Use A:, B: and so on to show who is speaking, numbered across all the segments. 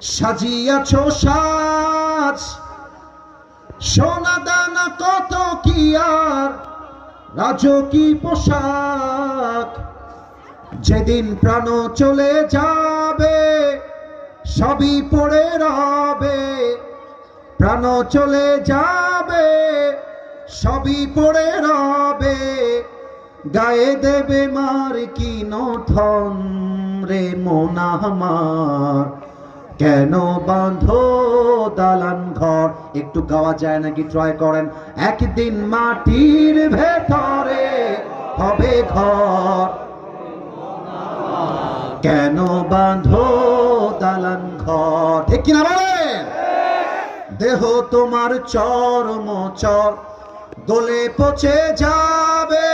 A: সাজিয়াছ সাজ, সোনা দানা কত কি আর রাজকী পোশাক। যেদিন প্রাণ চলে যাবে সবই পড়ে রবে, প্রাণ চলে যাবে সবই পড়ে রবে। গায়ে দেবে মার কি নথন রে মন আমার, কেন বাঁধো দালান ঘর। একটু গাওয়া যায় নাকি? ট্রাই করেন। একদিন মাটির ভেতরে হবে ঘর, কেন বাঁধো দালান ঘর। ঠিক কিনা বলেন? দেহ তোমার চর্মচর গলে পচে যাবে।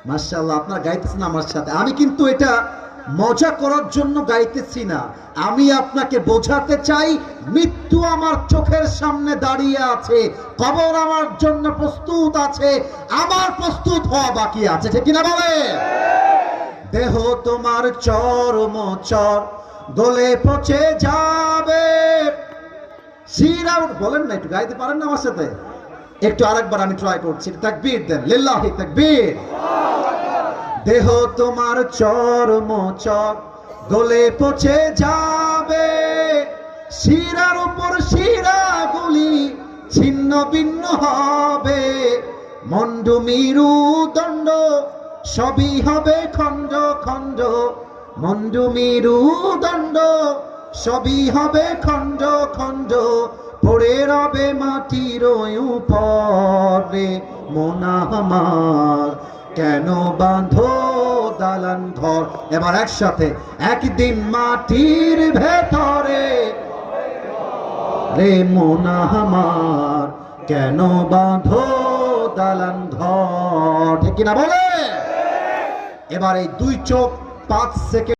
A: মাশাআল্লাহ, আপনারা গাইতেছেন আমার সাথে। আমি কিন্তু এটা মজা করার জন্য গাইতেছি না, আমি আপনাকে বোঝাতে চাই মৃত্যু আমার চোখের সামনে দাঁড়িয়ে আছে, কবর আমার জন্য প্রস্তুত আছে, আমার প্রস্তুত হওয়া বাকি আছে। ঠিক কিনা বলে? দেহ তোমার চর্মচর গলে পচে যাবে। শিরা বলেন না, একটু গাইতে পারেন না আমার সাথে? একটু আরেকবার আমি ট্রাই করছি। তাকবীর দেন, লিল্লাহি তাকবীর। দেহ তোমার চর্মচর গলে পচে যাবে, শিরার উপর শিরাগুলি ছিন্ন ভিন্ন হবে। মন্ড মেরু দণ্ড সবই হবে খণ্ড খণ্ড, মন্ড মেরু দণ্ড সবই হবে খণ্ড খণ্ড। পড়ে রবে মাটির উপরে মন আমার, কেন বাঁধো দালান ঘর। এবার একসাথে, একদিন মাটির ভেতরে রে মন আমার, কেন বাঁধো দালান ঘর। ঠিক কিনা বলে? এবার এই দুই চোখ 5 সেকেন্ড